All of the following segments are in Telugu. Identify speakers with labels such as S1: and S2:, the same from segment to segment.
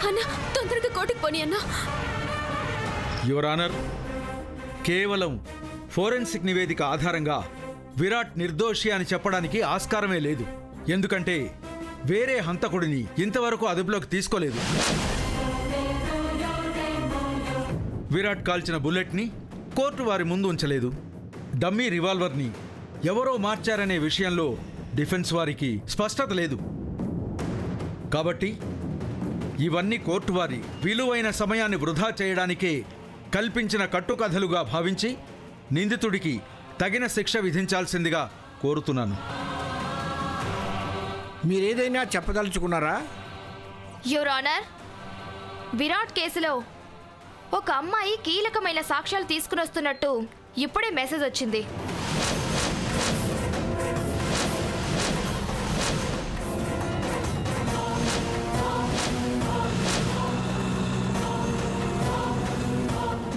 S1: అన్నా తొందరగా కోర్టుకు పోనీ అన్నా.
S2: యువర్ ఆనర్, కేవలం ఫోరెన్సిక్ నివేదిక ఆధారంగా విరాట్ నిర్దోషి అని చెప్పడానికి ఆస్కారమే లేదు. ఎందుకంటే వేరే హంతకుడిని ఇంతవరకు అదుపులోకి తీసుకోలేదు. విరాట్ కాల్చిన బుల్లెట్ని కోర్టు వారి ముందు ఉంచలేదు. డమ్మీ రివాల్వర్ని ఎవరో మార్చారనే విషయంలో డిఫెన్స్ వారికి స్పష్టత లేదు. కాబట్టి ఇవన్నీ కోర్టు వారి విలువైన సమయాన్ని వృధా చేయడానికే కల్పించిన కట్టుకథలుగా భావించి నిందితుడికి తగిన శిక్ష విధించాల్సిందిగా కోరుతున్నాను.
S3: మీరేదైనా చెప్పదలుచుకున్నారా?
S4: యువర్ ఆనర్, విరాట్ కేసులో ఒక అమ్మాయి కీలకమైన సాక్ష్యాలు తీసుకుని వస్తున్నట్టు ఇప్పుడే మెసేజ్ వచ్చింది.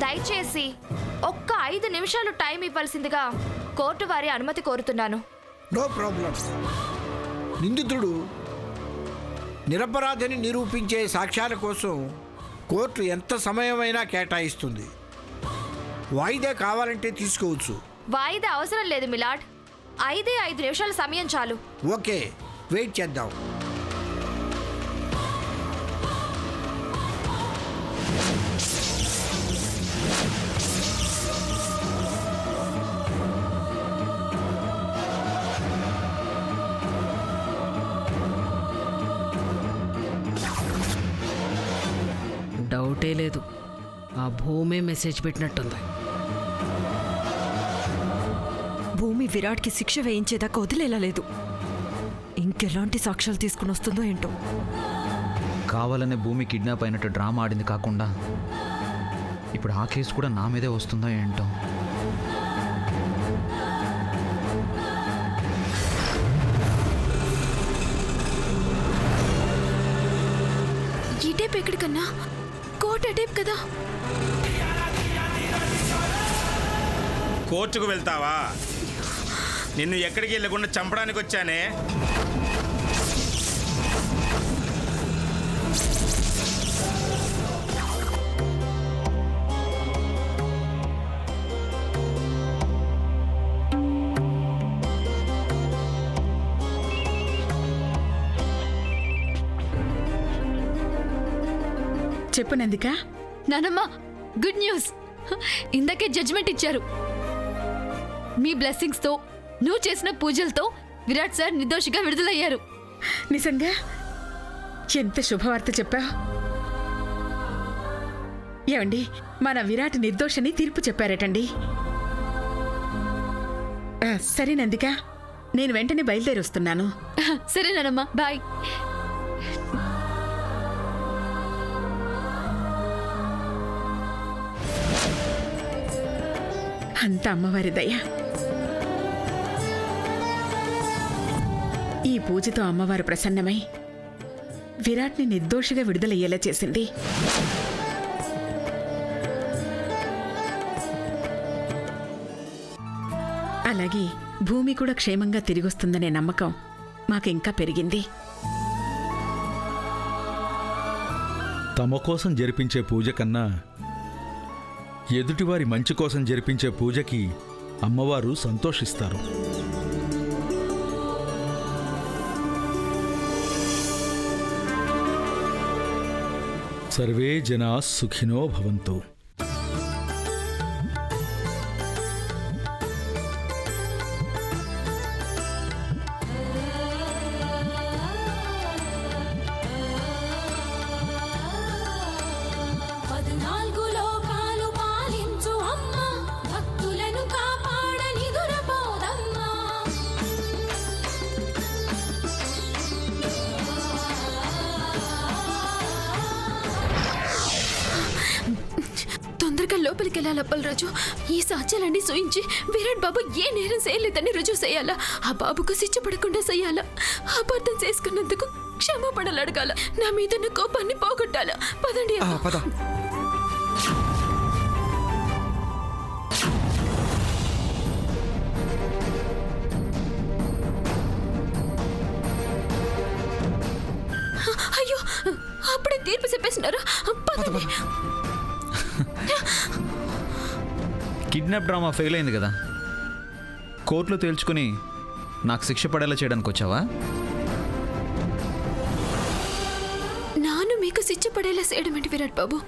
S4: దయచేసి ఒక్క 5 నిమిషాలు టైం ఇవ్వాల్సిందిగా కోర్టు వారి అనుమతి కోరుతున్నాను.
S3: No problem. నిందితుడు నిరపరాధిని నిరూపించే సాక్ష్యాల కోసం కోర్టు ఎంత సమయమైనా కేటాయిస్తుంది. వాయిదా కావాలంటే తీసుకోవచ్చు.
S4: వాయిదా అవసరం లేదు మిలాడ్, 5 నిమిషాల సమయం చాలు.
S3: ఓకే, వెయిట్ చేద్దాం.
S5: డౌటే లేదు, ఆ భూమే మెసేజ్ పెట్టినట్టుంది.
S1: భూమి విరాట్కి శిక్ష వేయించేదాకా వదిలేలా లేదు. ఇంకెలాంటి సాక్ష్యాలు తీసుకుని వస్తుందో ఏంటో.
S6: కావాలనే భూమి కిడ్నాప్ అయినట్టు డ్రామా ఆడింది కాకుండా ఇప్పుడు ఆ కేసు కూడా నా మీదే వస్తుందో ఏంటో.
S1: ఈ టైప్ ఎక్కడికన్నా? కోర్టు టైప్ కదా.
S7: కోర్టుకు వెళ్తావా? నిన్ను ఎక్కడికి వెళ్ళకుండా చంపడానికి వచ్చానే.
S8: చెప్పు నందిక.
S1: నానమ్మ, గుడ్ న్యూస్. ఇందాకే జడ్జిమెంట్ ఇచ్చారు. మీ బ్లెస్సింగ్స్ తో, నువ్వు చేసిన పూజలతో విరాట్ సార్ నిర్దోషిగా విడుదలయ్యారు.
S8: నిజంగా ఎంత శుభవార్త చెప్పావు. ఏమండి, మన విరాట్ నిర్దోషని తీర్పు చెప్పారటండి. సరే నందిక, నేను వెంటనే బయలుదేరి వస్తున్నాను.
S1: సరే నానమ్మ, బాయ్.
S8: అంత అమ్మవారి దయ. ఈ పూజతో అమ్మవారు ప్రసన్నమై విరాట్ని నిర్దోషిగా విడుదలయ్యేలా చేసింది. అలాగే భూమి కూడా క్షేమంగా తిరిగొస్తుందనే నమ్మకం మాకింకా పెరిగింది.
S2: తమ కోసం జరిపించే పూజ కన్నా ఎదుటివారి మంచి కోసం జరిపించే పూజకి అమ్మవారు సంతోషిస్తారు. సర్వే జనా సుఖినో భవంతు.
S1: లోపలికి వెళ్ళాలి అప్పలరాజు. ఈ సాక్ష్యాలన్నీ సూయించి విరాట్ బాబు ఏ నేరం చేయలేదని రుజువు చేయాలా. ఆ బాబుకు శిక్ష పడకుండా చేయాలా. అబద్ధం చేసుకున్నందుకు క్షమాపణలు అడగాల. నా మీద కోపాన్ని పోగొట్టాలా. పదండి. అయ్యో, అప్పుడే తీర్పు చెప్పేసినారు. పదండి.
S6: కిడ్నాప్ డ్రామా ఫెయిల్ అయింది కదా, కోర్టులో తేల్చుకుని నాకు శిక్ష పడేలా చేయడానికి వచ్చావా?
S1: నాను మీకు శిక్ష పడేలా చేయడం ఏంటి విరాట్ బాబు?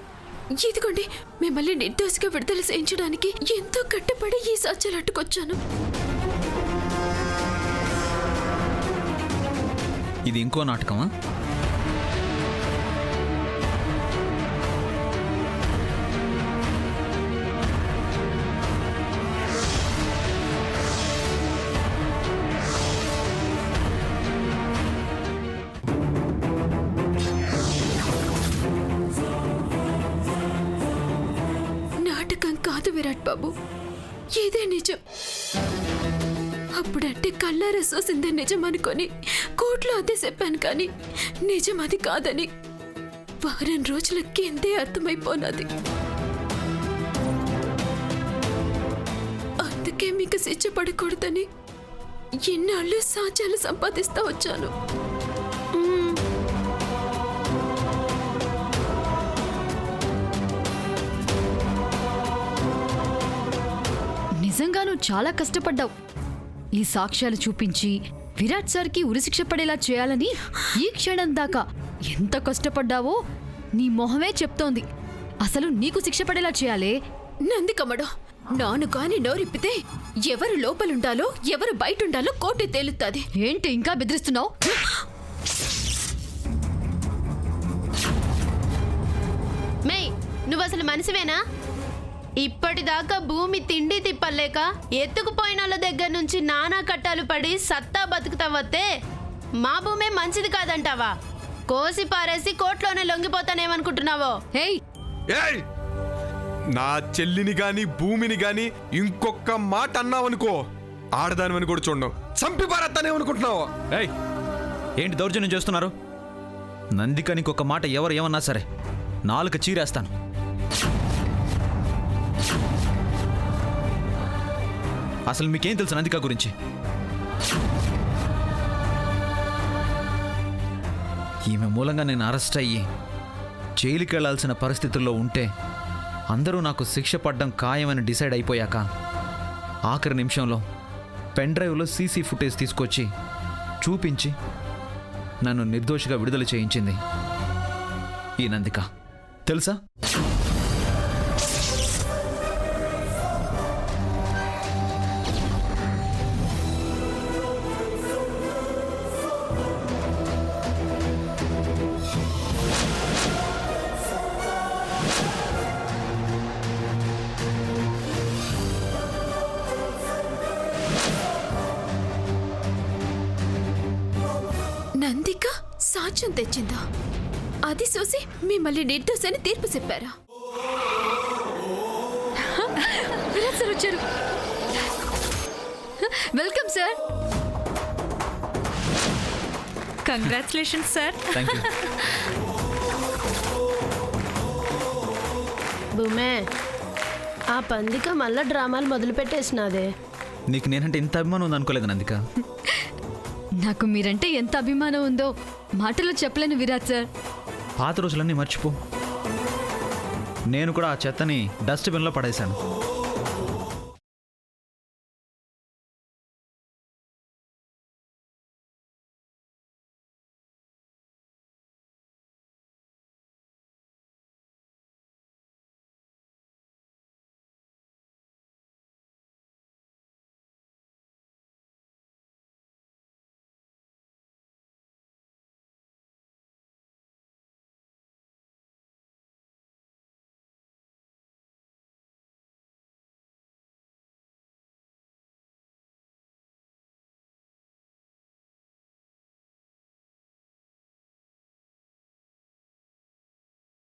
S1: ఇదిగోండి, మిమ్మల్ని నిర్దోషిగా విడుదల చేయించడానికి ఎంతో కట్టపడి ఈ సాక్ష్యాలు అట్టుకొచ్చాను.
S6: ఇది ఇంకో నాటకమా?
S1: నాటకం కాదు విరాట్ బాబు, ఇదే నిజం. అప్పుడంటే కళ్ళారా చూసిందే నిజం అనుకొని కోర్టులో అదే చెప్పాను, కానీ నిజం అది కాదని వారం రోజులకి ఎంతే అర్థమైపోయినది. అందుకే మీకు శిక్ష పడకూడదని ఎన్నాళ్ళు సాక్ష్యాలు సంపాదిస్తా వచ్చాను.
S9: నిజంగా నువ్వు చాలా కష్టపడ్డావు. ఈ సాక్ష్యాలు చూపించి విరాట్ సార్కి ఉరిశిక్ష పడేలా చేయాలని ఈ క్షణం దాకా ఎంత కష్టపడ్డావో నీ మొహమే చెప్తోంది. అసలు నీకు శిక్ష పడేలా చేయాలే.
S1: నందికమ్మడో, నాను కాని నోరిప్పితే ఎవరు లోపలుండాలో ఎవరు బయటుండాలో కోర్టు తేలుతుంది.
S9: ఏంటి ఇంకా బెదిరిస్తున్నావు?
S10: మే, నువ్వు అసలు మనిషివేనా? ఇప్పటిదాకా భూమి తిండి తిప్పలేక ఎత్తుకుపోయిన వాళ్ళ దగ్గర నుంచి నానా కట్టాలు పడి సత్తా బతుకుతావత్తే మా భూమే మంచిది కాదంటావా? కోసి పారేసి కోట్లోనే లొంగిపోతానేమనుకుంటున్నావో?
S9: హేయ్,
S11: ఏయ్, నా చెల్లిని గాని భూమిని గాని ఇంకొక మాట అన్నావనుకో, ఆడదానివని కూడా చూడడం, చంపి పారేస్తానేమనుకుంటున్నావు?
S6: ఏయ్, ఏంటి దౌర్జన్యం చేస్తున్నారు? నందికని ఇంకొక మాట ఎవరు ఏమన్నా సరే నాలుక చీరేస్తాను. అసలు మీకేం తెలుసు నందిక గురించి? ఈమె మూలంగా నేను అరెస్ట్ అయ్యి జైలుకి వెళ్లాల్సిన పరిస్థితుల్లో ఉంటే అందరూ నాకు శిక్ష పడ్డం ఖాయమని డిసైడ్ అయిపోయాక ఆఖరి నిమిషంలో పెన్ డ్రైవ్లో సీసీ ఫుటేజ్ తీసుకొచ్చి చూపించి నన్ను నిర్దోషిగా విడుదల చేయించింది ఈ నందిక, తెలుసా?
S1: నందిక సాక్ష్యం తెచ్చిందా? అది చూసి మిమ్మల్ని నిర్దోషని తీర్పు చెప్పారా?
S9: విరాట్ సార్ వచ్చారు. Welcome sir.
S8: Congratulations sir.
S6: Thank you.
S10: భూమే, ఆ పందిక మళ్ళా డ్రామాలు మొదలు పెట్టేసినాదే.
S6: నీకు నేనంటే ఇంత అభిమానం ఉంది అనుకోలేదు నందిక.
S9: నాకు మీరంటే ఎంత అభిమానం ఉందో మాటలో చెప్పలేను విరాట్ సార్.
S6: పాత రోజులన్నీ మర్చిపో. నేను కూడా ఆ చెత్తని డస్ట్బిన్లో పడేశాను.